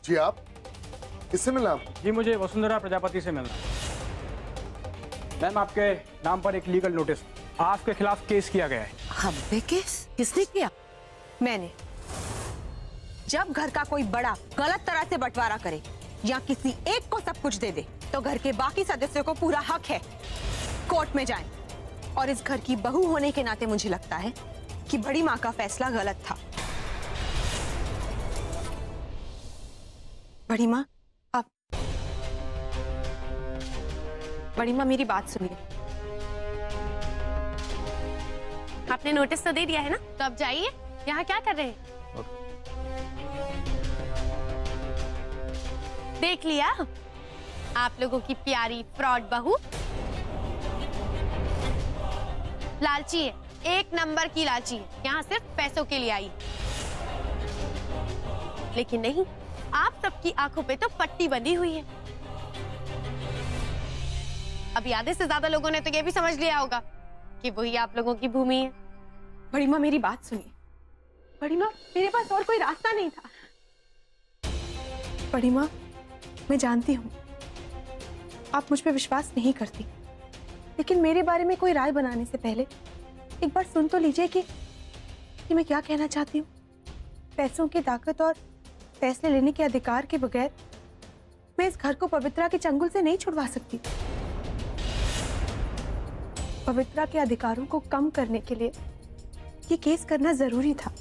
जी आप किससे मिलना आपको? जी मुझे वसुंधरा प्रजापति से मिलना है। मैम आपके नाम पर एक लीगल नोटिस आपके खिलाफ केस किया गया है। हम पे केस किसने किया? मैंने। जब घर का कोई बड़ा गलत तरह से बंटवारा करे या किसी एक को सब कुछ दे दे तो घर के बाकी सदस्यों को पूरा हक है कोर्ट में जाएं। और इस घर की बहू होने के नाते मुझे लगता है कि बड़ी माँ का फैसला गलत था। बड़ी माँ आप बड़ी माँ मेरी बात सुनिए। आपने नोटिस तो दे दिया है ना, तो अब जाइए। यहाँ क्या कर रहे हैं? देख लिया आप लोगों की प्यारी फ्रॉड बहू। लालची है, एक नंबर की लालची है। यहाँ सिर्फ पैसों के लिए आई। लेकिन नहीं, आप सबकी आंखों पे तो पट्टी बंधी हुई है। अभी आधे से ज्यादा लोगों ने तो ये भी समझ लिया होगा कि वही आप लोगों की भूमि है। बड़ी माँ मेरी बात सुनिए। बड़ी माँ मेरे पास और कोई रास्ता नहीं था। बड़ी माँ मैं जानती हूँ आप मुझ पे विश्वास नहीं करती, लेकिन मेरे बारे में कोई राय बनाने से पहले एक बार सुन तो लीजिए कि मैं क्या कहना चाहती हूँ। पैसों की ताकत और फैसले लेने के अधिकार के बगैर मैं इस घर को पवित्रा के चंगुल से नहीं छुड़वा सकती। पवित्रा के अधिकारों को कम करने के लिए ये केस करना जरूरी था,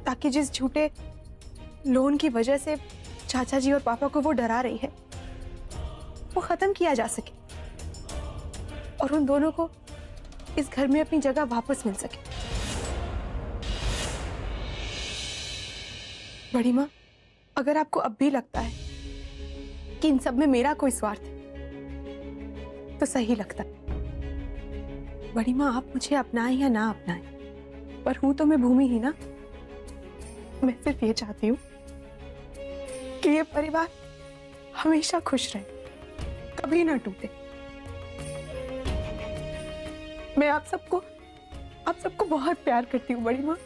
ताकि जिस झूठे लोन की वजह से चाचा जी और पापा को वो डरा रही है वो खत्म किया जा सके और उन दोनों को इस घर में अपनी जगह वापस मिल सके। बड़ी माँ अगर आपको अब भी लगता है कि इन सब में मेरा कोई स्वार्थ है तो सही लगता है। बड़ी माँ आप मुझे अपनाएं या ना अपनाएं, पर हूं तो मैं भूमि ही ना। मैं सिर्फ ये चाहती हूँ कि ये परिवार हमेशा खुश रहे, कभी ना टूटे। मैं आप सबको बहुत प्यार करती हूँ बड़ी माँ,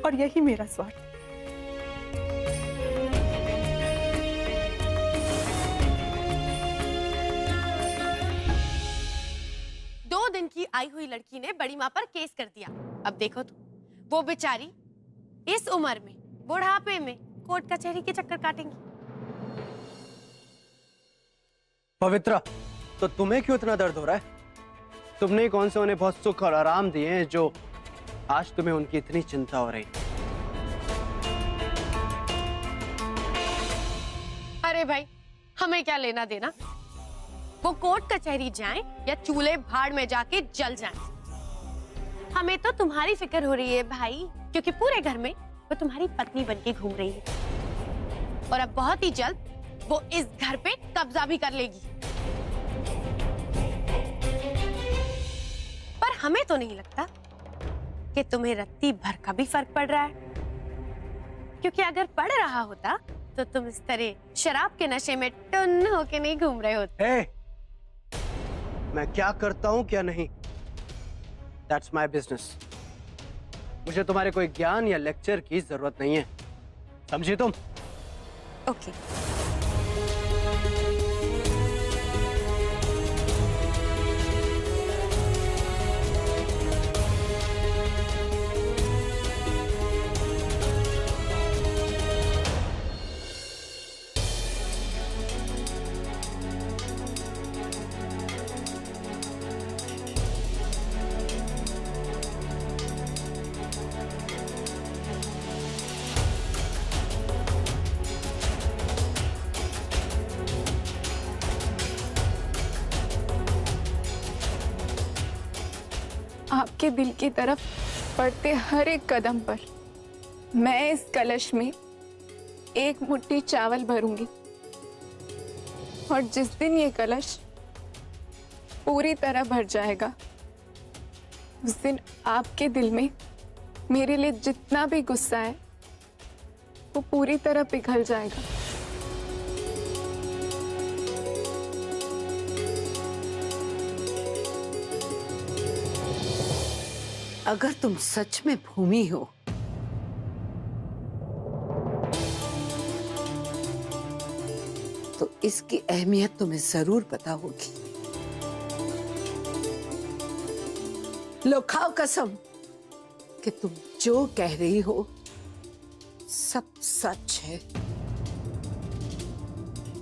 और यही मेरा स्वार्थ। 2 दिन की आई हुई लड़की ने बड़ी माँ पर केस कर दिया। अब देखो तो वो बेचारी इस उम्र में बुढ़ापे में कोर्ट कचहरी के चक्कर काटेंगी। पवित्रा, तो तुम्हें क्यों इतना दर्द हो रहा है? तुमने कौन से उन्हें बहुत सुख और आराम दिए हैं जो आज तुम्हें उनकी इतनी चिंता हो रही? अरे भाई, हमें क्या लेना देना? वो कोर्ट कचहरी जाएं या चूल्हे भाड़ में जाके जल जाएं। हमें तो तुम्हारी फिक्र हो रही है भाई, क्योंकि पूरे घर में वो तुम्हारी पत्नी बनके घूम रही है और अब बहुत ही जल्द वो इस घर पे कब्जा भी कर लेगी। पर हमें तो नहीं लगता कि तुम्हें रत्ती भर का भी फर्क पड़ रहा है, क्योंकि अगर पड़ रहा होता तो तुम इस तरह शराब के नशे में टुन्न होके नहीं घूम रहे होते। मैं क्या करता हूं क्या नहीं, दैट्स माई बिजनेस। मुझे तुम्हारे कोई ज्ञान या लेक्चर की जरूरत नहीं है, समझी तुम? ओके। आपके दिल की तरफ बढ़ते हर एक कदम पर मैं इस कलश में एक मुट्ठी चावल भरूंगी, और जिस दिन ये कलश पूरी तरह भर जाएगा उस दिन आपके दिल में मेरे लिए जितना भी गुस्सा है वो पूरी तरह पिघल जाएगा। अगर तुम सच में भूमि हो इसकी अहमियत तुम्हें जरूर पता होगी। लो खाओ कसम कि तुम जो कह रही हो सब सच है।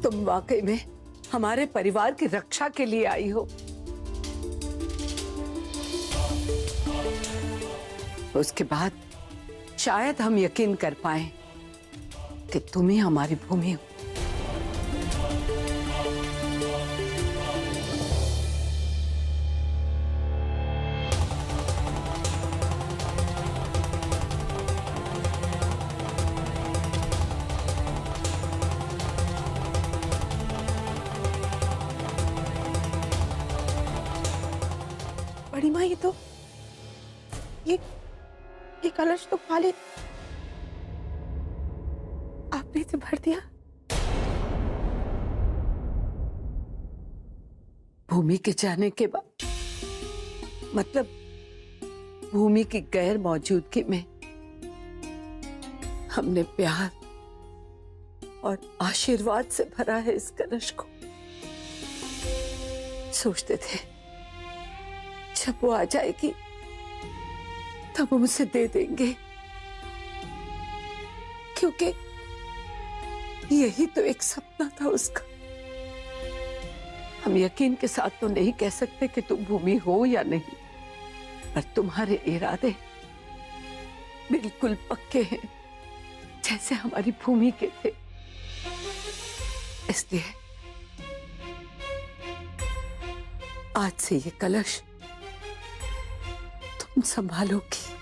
तुम वाकई में हमारे परिवार की रक्षा के लिए आई हो। उसके बाद शायद हम यकीन कर पाए कि तुम ही हमारी भूमि हो। बड़ी माँ, ये कलश तो खाली आपने इसे भर दिया। भूमि के जाने के बाद, मतलब भूमि की गैर मौजूदगी में हमने प्यार और आशीर्वाद से भरा है इस कलश को। सोचते थे जब वो आ जाएगी तब हम उसे दे देंगे, क्योंकि यही तो एक सपना था उसका। हम यकीन के साथ तो नहीं कह सकते कि तुम भूमि हो या नहीं, पर तुम्हारे इरादे बिल्कुल पक्के हैं, जैसे हमारी भूमि के थे। इसलिए आज से ये कलश तुम संभालोगी।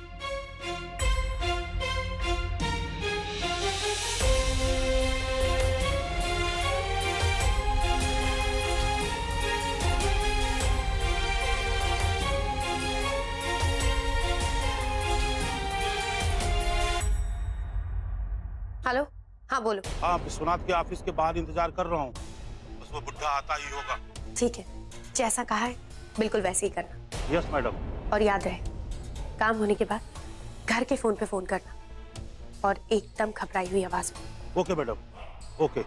हेलो, हाँ बोलो। हाँ, विश्वनाथ के ऑफिस के बाहर इंतजार कर रहा हूँ। बस वो बुढ़ा आता ही होगा। ठीक है, जैसा कहा है बिल्कुल वैसे ही करना। Yes madam. और याद रहे, काम होने के बाद घर के फोन पे फोन करना, और एकदम घबराई हुई आवाज में। Okay madam, okay.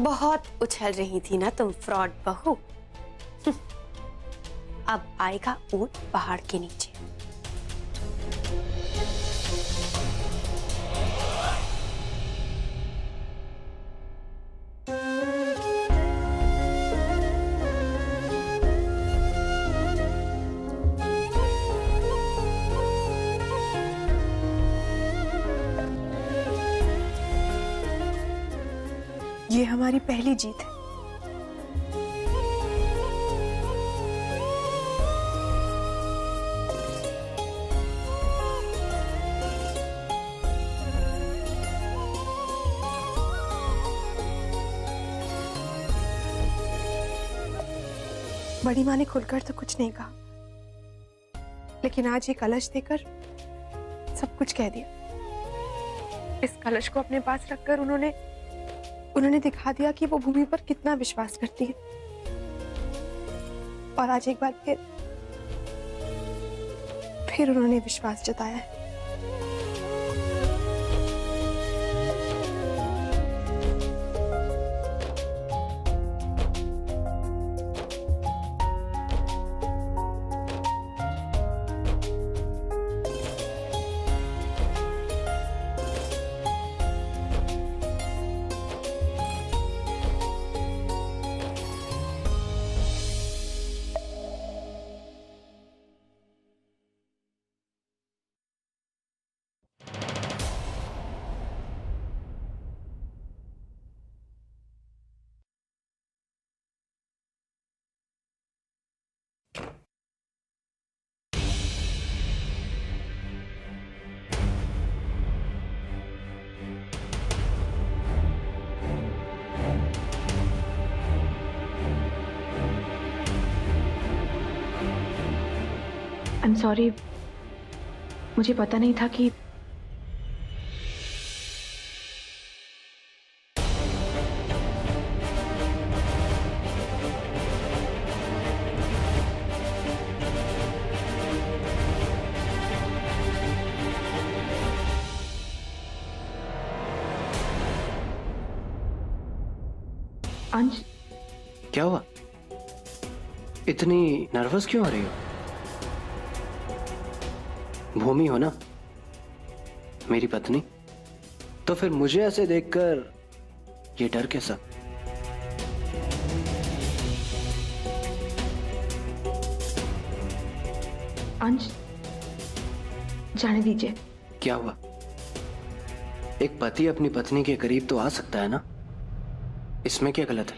बहुत उछल रही थी ना तुम फ्रॉड बहू। अब आएगा ऊंट पहाड़ के नीचे। ये हमारी पहली जीत है। बड़ी माँ ने खुलकर तो कुछ नहीं कहा, लेकिन आज ये कलश देकर सब कुछ कह दिया। इस कलश को अपने पास रखकर उन्होंने दिखा दिया कि वो भूमि पर कितना विश्वास करती है। और आज एक बार फिर उन्होंने विश्वास जताया है। आई एम सॉरी, मुझे पता नहीं था कि अंश, क्या हुआ? इतनी नर्वस क्यों हो रही हो? भूमि हो ना, मेरी पत्नी। तो फिर मुझे ऐसे देखकर ये डर कैसा? अंश, जाने दीजिए। क्या हुआ? एक पति अपनी पत्नी के करीब तो आ सकता है ना, इसमें क्या गलत है?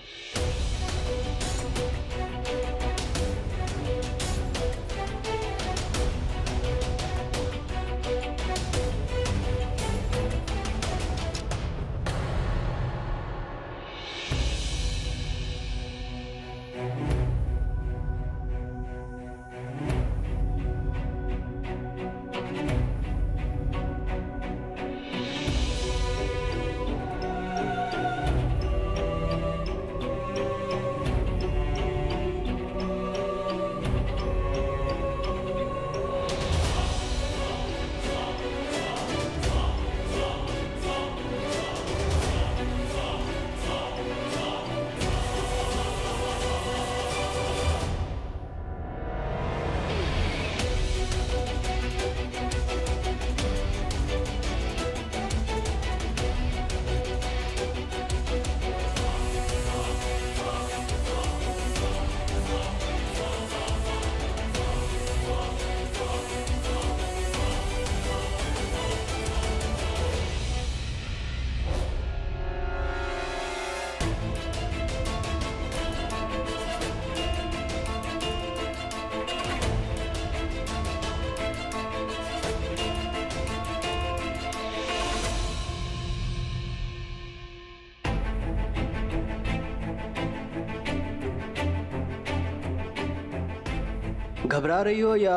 घबरा रही हो या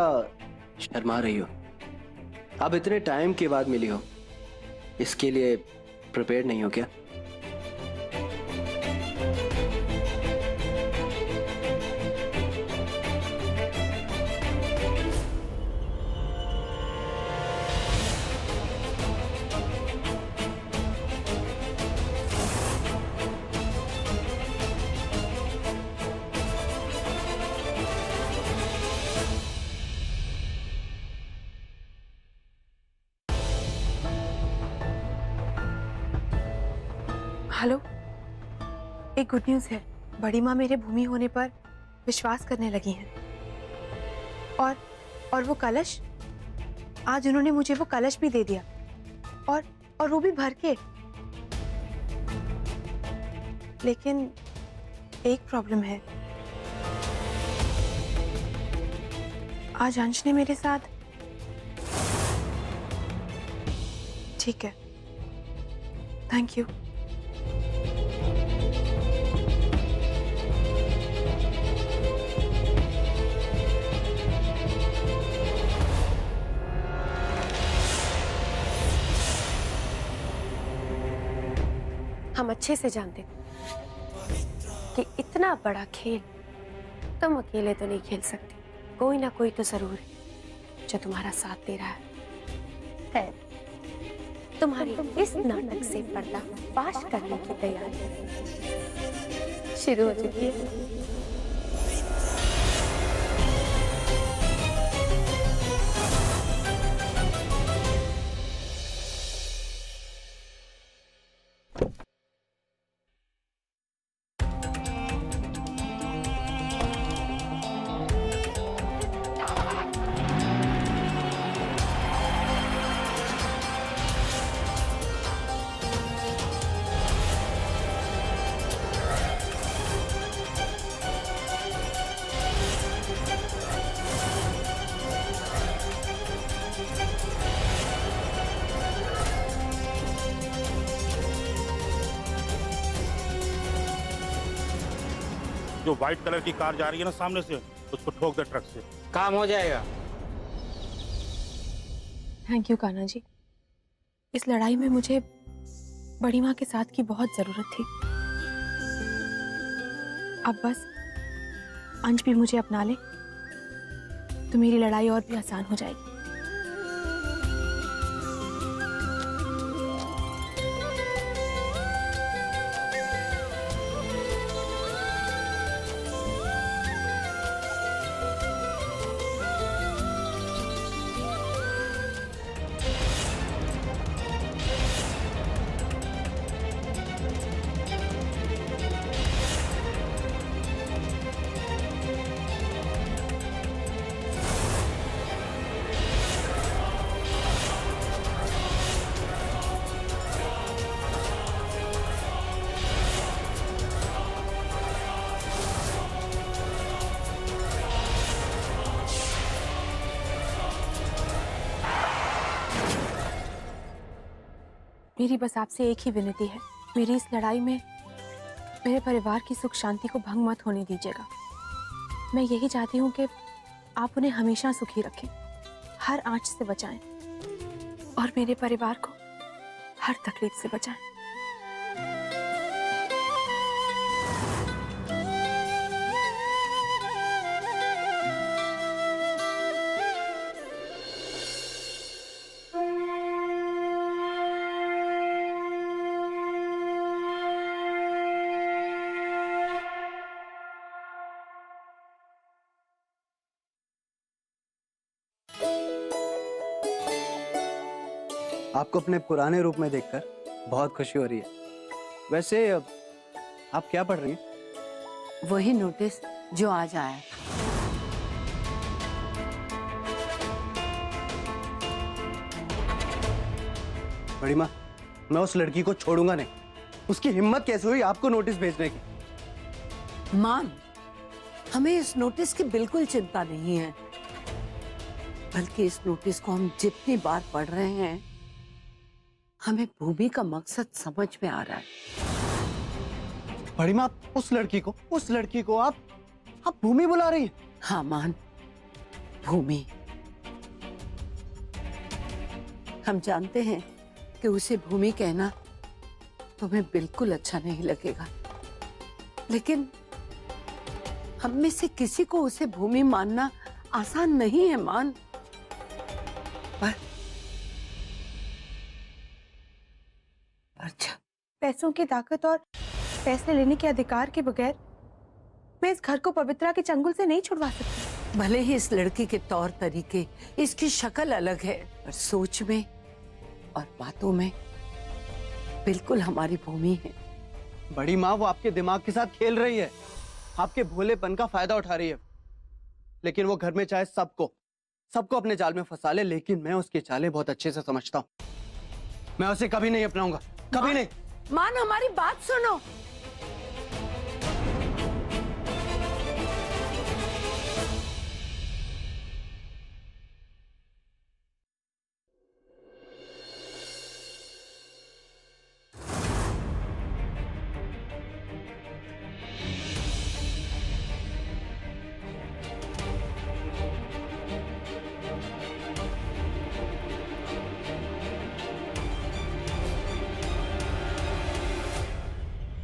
शर्मा रही हो? अब इतने टाइम के बाद मिली हो, इसके लिए प्रिपेयर नहीं हो क्या? हेलो, एक गुड न्यूज़ है। बड़ी माँ मेरे भूमि होने पर विश्वास करने लगी हैं। और वो कलश, आज उन्होंने मुझे वो कलश भी दे दिया, और वो भी भर के। लेकिन एक प्रॉब्लम है। आज अंश ने मेरे साथ। ठीक है, थैंक यू। हम अच्छे से जानते थे कि इतना बड़ा खेल तुम अकेले तो नहीं खेल सकते, कोई ना कोई तो जरूर है जो तुम्हारा साथ दे रहा है। तुम्हारी इस नाटक से पर्दा फाश करने की तैयारी शुरू हो चुकी है। जो व्हाइट कलर की कार जा रही है ना सामने से, उसको ठोक दे ट्रक से। काम हो जाएगा। Thank you Kanha ji. इस लड़ाई में मुझे बड़ी माँ के साथ की बहुत जरूरत थी। अब बस अंश भी मुझे अपना ले तो मेरी लड़ाई और भी आसान हो जाएगी। मेरी बस आपसे एक ही विनती है, मेरी इस लड़ाई में मेरे परिवार की सुख शांति को भंग मत होने दीजिएगा। मैं यही चाहती हूँ कि आप उन्हें हमेशा सुखी रखें, हर आंच से बचाएं और मेरे परिवार को हर तकलीफ से बचाएं। आपको अपने पुराने रूप में देखकर बहुत खुशी हो रही है। वैसे आप क्या पढ़ रही हैं? वही नोटिस जो आज आया। बड़ी माँ, मैं उस लड़की को छोड़ूंगा नहीं। उसकी हिम्मत कैसे हुई आपको नोटिस भेजने की? मान, हमें इस नोटिस की बिल्कुल चिंता नहीं है, बल्कि इस नोटिस को हम जितनी बार पढ़ रहे हैं, हमें भूमि का मकसद समझ में आ रहा है। बड़ी माँ, उस लड़की को आप भूमि बुला रही हैं? हाँ मान, भूमि। हम जानते हैं कि उसे भूमि कहना तुम्हें बिल्कुल अच्छा नहीं लगेगा, लेकिन हम में से किसी को उसे भूमि मानना आसान नहीं है मान। पर अच्छा, पैसों की ताकत और फैसले लेने के अधिकार के बगैर मैं इस घर को पवित्रा के चंगुल से नहीं छुड़वा सकती। भले ही इस लड़की के तौर तरीके, इसकी शक्ल अलग है, पर सोच में और बातों में बिल्कुल हमारी भूमि है। बड़ी माँ, वो आपके दिमाग के साथ खेल रही है, आपके भोलेपन का फायदा उठा रही है। लेकिन वो घर में चाहे सबको अपने जाल में फंसा ले, लेकिन मैं उसकी चालें बहुत अच्छे से समझता हूँ। मैं उसे कभी नहीं अपनाऊंगा, कभी नहीं। मान, हमारी बात सुनो।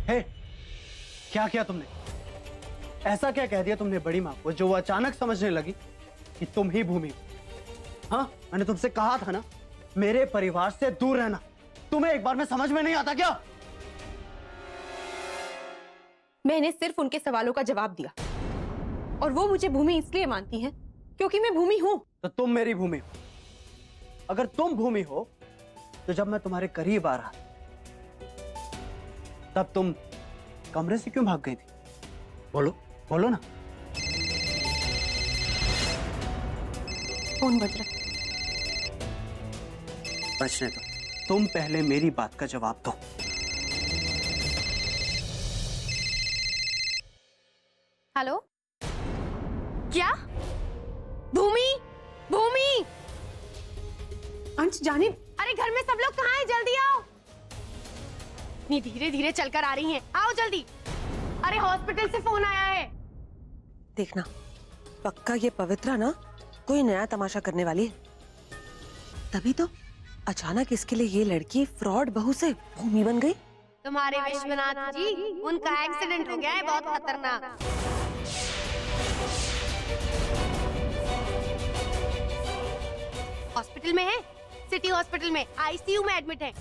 हे, क्या किया तुमने? ऐसा क्या कह दिया तुमने बड़ी माँ को जो वो अचानक समझने लगी कि तुम ही भूमि हो? हाँ, मैंने तुमसे कहा था ना, मेरे परिवार से दूर रहना। तुम्हें एक बार में समझ में नहीं आता क्या? मैंने सिर्फ उनके सवालों का जवाब दिया और वो मुझे भूमि इसलिए मानती हैं क्योंकि मैं भूमि हूं। तो तुम मेरी भूमि हो। अगर तुम भूमि हो तो जब मैं तुम्हारे करीब आ रहा तब तुम कमरे से क्यों भाग गई थी? बोलो ना। फोन बज रहा। बचने दो, तुम पहले मेरी बात का जवाब दो। हेलो, क्या? भूमि, भूमि! अंश जाने, अरे घर में सब लोग कहाँ हैं? जल्दी आओ। इतनी धीरे धीरे चलकर आ रही हैं, आओ जल्दी। अरे हॉस्पिटल से फोन आया है। देखना, पक्का ये पवित्रा ना कोई नया तमाशा करने वाली है। तभी तो अचानक इसके लिए ये लड़की फ्रॉड बहू से भूमि बन गई। तुम्हारे विश्वनाथ जी, उनका एक्सीडेंट हो गया है, बहुत खतरनाक। हॉस्पिटल में है, सिटी हॉस्पिटल में, आईसीयू में एडमिट है।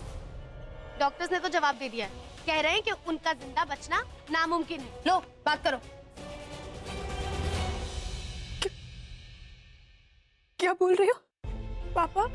डॉक्टर्स ने तो जवाब दे दिया है, कह रहे हैं कि उनका जिंदा बचना नामुमकिन है। लो बात करो। क्या बोल रहे हो पापा?